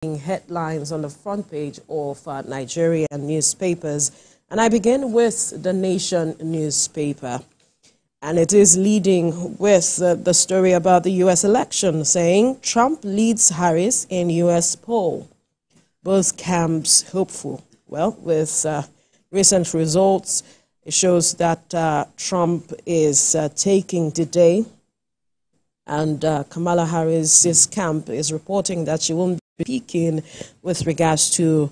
headlines on the front page of Nigerian newspapers. And I begin with the Nation newspaper. And it is leading with the story about the U.S. election, saying Trump leads Harris in U.S. poll. Both camps hopeful. Well, with recent results, it shows that Trump is taking the day. And Kamala Harris's camp is reporting that she won't be speaking with regards to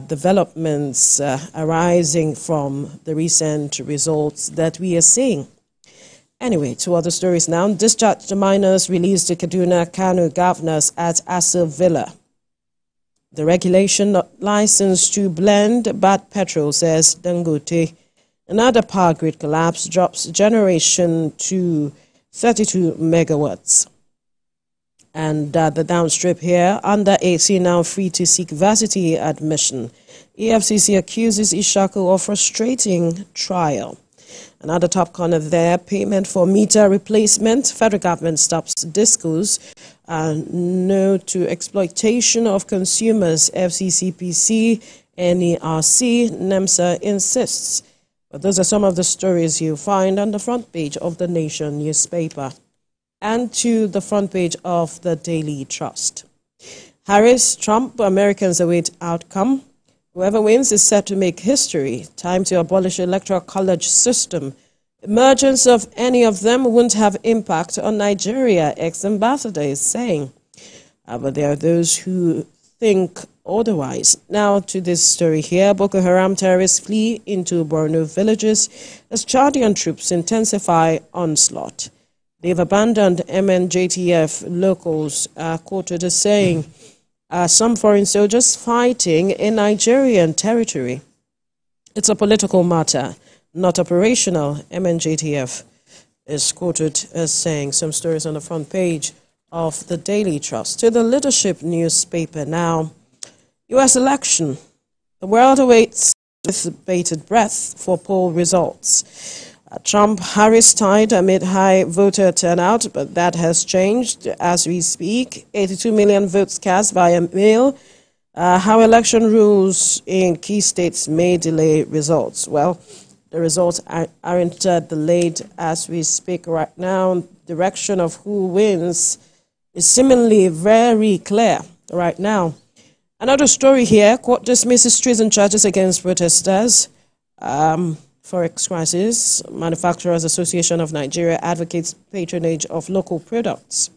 developments arising from the recent results that we are seeing. Anyway, to other stories now. Discharged minors released to Kaduna Kano governors at Aso Villa. The regulation not licensed to blend bad petrol, says Dangote. Another power grid collapse drops generation to 32 megawatts. And the downstrip here, under 18 now free to seek varsity admission. EFCC accuses Ishaku of frustrating trial. Another top corner there, payment for meter replacement. Federal government stops discos. No to exploitation of consumers. FCCPC, NERC, NEMSA insists. But those are some of the stories you find on the front page of the Nation newspaper and to the front page of the Daily Trust. Harris, Trump, Americans await outcome. Whoever wins is set to make history. Time to abolish electoral college system. Emergence of any of them won't have impact on Nigeria, ex-ambassador is saying. But there are those who think otherwise. Now to this story here. Boko Haram terrorists flee into Borno villages as Chadian troops intensify onslaught. They've abandoned MNJTF locals, quoted as saying, some foreign soldiers fighting in Nigerian territory. It's a political matter, not operational, MNJTF is quoted as saying. Some stories on the front page of the Daily Trust. To the Leadership newspaper now. U.S. election. The world awaits with bated breath for poll results. Trump-Harris tied amid high voter turnout, but that has changed as we speak. 82 million votes cast via mail. How election rules in key states may delay results. Well, the results aren't delayed as we speak right now. Direction of who wins is seemingly very clear right now. Another story here. Court dismisses treason charges against protesters. Forex crisis. Manufacturers Association of Nigeria advocates patronage of local products.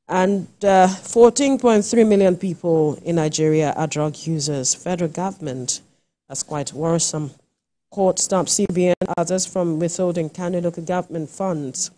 And 14.3 million people in Nigeria are drug users. Federal government, that's quite worrisome. Court stops CBN and others from withholding county local government funds.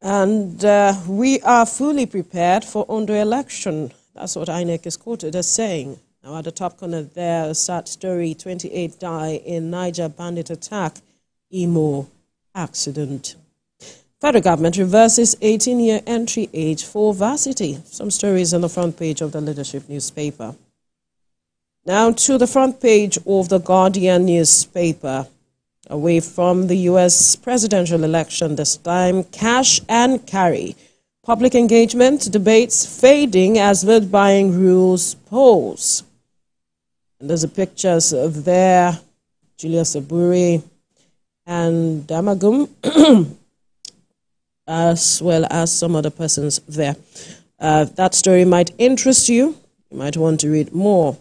And we are fully prepared for Ondo election. That's what INEC is quoted as saying. Now, at the top corner there, a sad story, 28 die in Niger bandit attack, Imo accident. Federal government reverses 18-year entry age for varsity. Some stories on the front page of the Leadership newspaper. Now to the front page of the Guardian newspaper. Away from the U.S. presidential election this time, cash and carry. Public engagement debates fading as vote buying rules pose. And there's a pictures of there, Julius Aburi and Damagum, as well as some other persons there. That story might interest you. You might want to read more.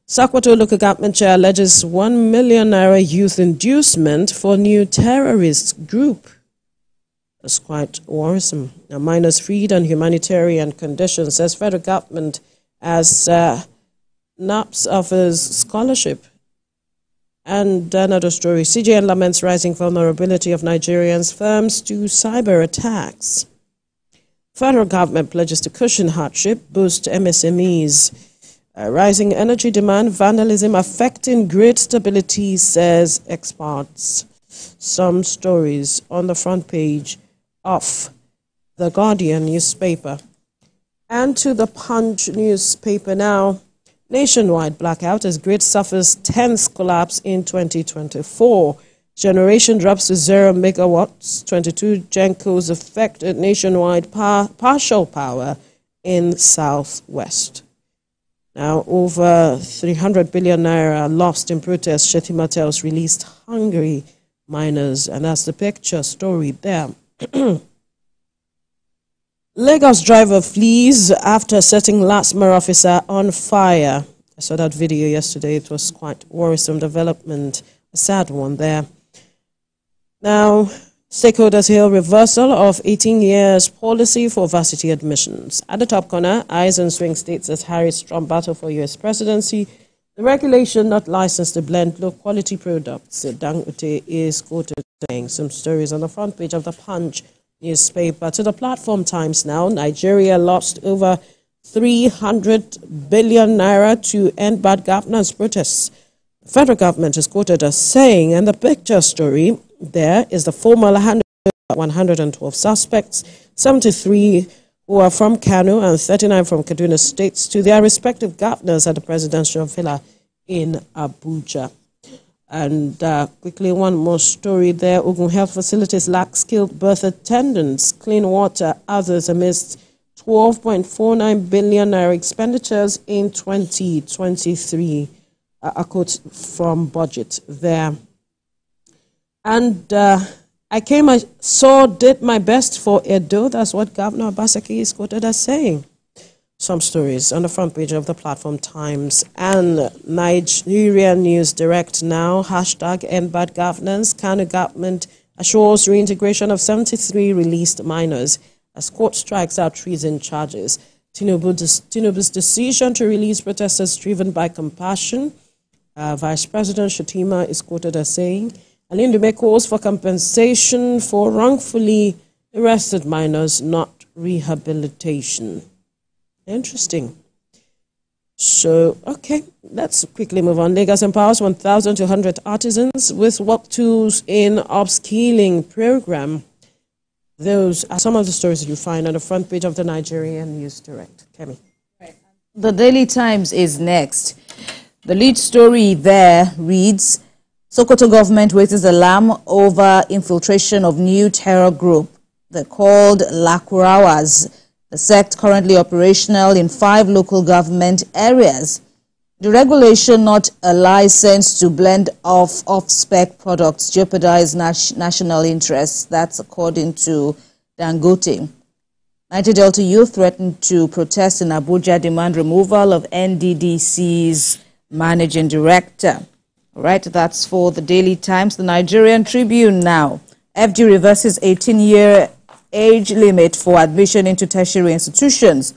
Sakwato local government chair alleges 1 million naira youth inducement for new terrorist group. That's quite worrisome. Now, minors freed on humanitarian conditions, says federal government as NAPS offers scholarship. And another story, CJN laments rising vulnerability of Nigerians' firms to cyber attacks. Federal government pledges to cushion hardship, boost MSMEs. Rising energy demand, vandalism affecting grid stability, says experts. Some stories on the front page of the Guardian newspaper. And to the Punch newspaper now. Nationwide blackout as grid suffers 10th collapse in 2024. Generation drops to 0 megawatts. 22 gencos affected nationwide partial power in Southwest. Now, over 300 billion naira lost in protest. Shetima tells released hungry miners, and that's the picture story there. Lagos driver flees after setting LASTMA officer on fire. I saw that video yesterday. It was quite worrisome development, a sad one there. Now, stakeholders hail reversal of 18 years policy for varsity admissions. At the top corner, eyes on swing states as Harris Trump battle for U.S. presidency. The regulation not licensed to blend low-quality products. Dangote is quoted saying some stories on the front page of the Punch newspaper. To the platform Times now, Nigeria lost over 300 billion naira to end bad governance protests. The federal government is quoted as saying, and the picture story there is the formal 112 suspects, 73 who are from Kano and 39 from Kaduna states, to their respective governors at the presidential villa in Abuja. And quickly, one more story there. Ogun health facilities lack skilled birth attendants, clean water, others amidst 12.49 billion naira expenditures in 2023. A quote from budget there. And I did my best for Edo. That's what Governor Obaseki is quoted as saying. Some stories on the front page of the Platform Times. And Nigerian News Direct now, hashtag end bad governance. Kano government assures reintegration of 73 released minors as court strikes out treason charges. Tinubu's decision to release protesters driven by compassion. Vice President Shetima is quoted as saying, Alindume calls for compensation for wrongfully arrested minors, not rehabilitation. Interesting. So, okay, let's quickly move on. Lagos empowers 1,200 artisans with work tools in upskilling program. Those are some of the stories that you find on the front page of the Nigerian News Direct. Kemi. The Daily Times is next. The lead story there reads, Sokoto government raises alarm over infiltration of new terror group. They're called Lakurawas. The sect currently operational in 5 local government areas. The regulation not a license to blend off-spec products jeopardize national interests. That's according to Dangote. Niger Delta youth threatened to protest in Abuja, demand removal of NDDC's managing director. All right, that's for the Daily Times. The Nigerian Tribune now. FG reverses 18-year age limit for admission into tertiary institutions.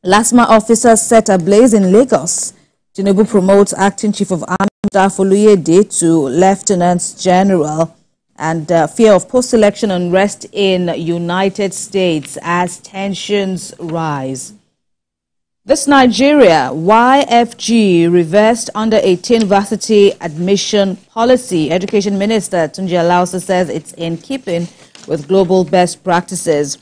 LASTMA officers set ablaze in Lagos. Tinubu promotes acting chief of army staff Oluyede to lieutenant general. And fear of post-election unrest in United States as tensions rise. This Nigeria, YFG reversed under 18 varsity admission policy. Education Minister Tunji Alausa says it's in keeping with global best practices.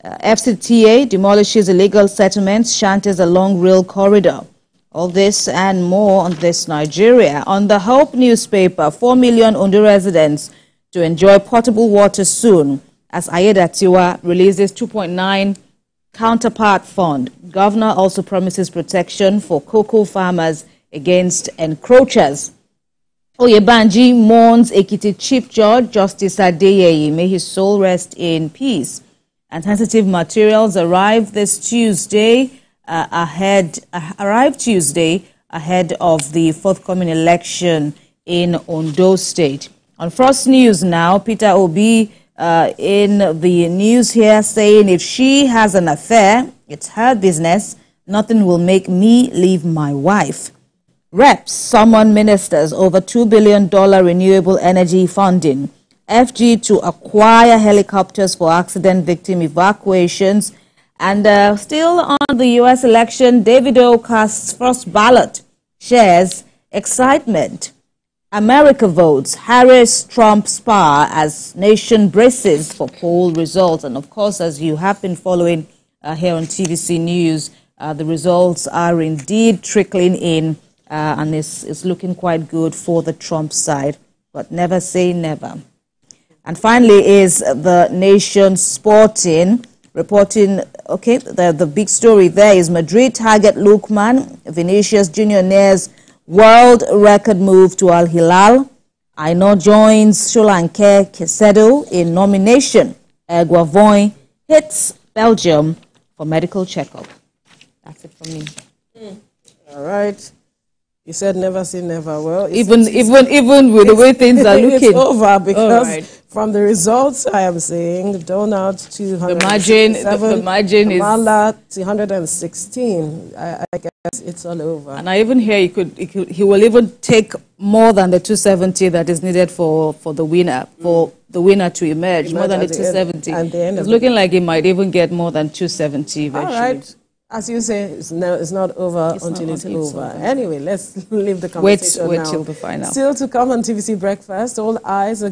FCTA demolishes illegal settlements, shanties along rail corridor. All this and more on This Nigeria. On the Hope newspaper, 4 million Ondo residents to enjoy potable water soon as Ayedatiwa releases 2.9 counterpart fund. Governor also promises protection for cocoa farmers against encroachers. Oyebanji mourns Ekiti Chief Judge Justice Adeyeye. May his soul rest in peace. And sensitive materials arrive Tuesday ahead of the forthcoming election in Ondo State. On Frost News now, Peter Obi in the news here saying if she has an affair, it's her business. Nothing will make me leave my wife. Reps summon ministers over $2 billion renewable energy funding. FG to acquire helicopters for accident victim evacuations. And still on the U.S. election, Davido casts first ballot, shares excitement. America votes Harris-Trump spar as nation braces for poll results. And of course, as you have been following here on TVC News, the results are indeed trickling in and it's looking quite good for the Trump side. But never say never. And finally is the Nation Sporting. reporting, okay, the big story there is Madrid target Lookman, Vinicius Junior Nair's world record move to Al Hilal. Aino joins Solanke Kesedo in nomination. Guavoin hits Belgium for medical checkup. That's it from me. All right. You said never say never. Well, Even with the way things are looking, it's over because from the results I am saying, Donald 200, the margin is Kamala 216. I guess it's all over. And I even hear he will even take more than the 270 that is needed for the winner to emerge. More than the 270. It's looking like he might even get more than 270 eventually. All right. As you say, it's not over until it's over. Anyway, let's leave the conversation wait now. Till the final. Still to come on TVC Breakfast, all eyes are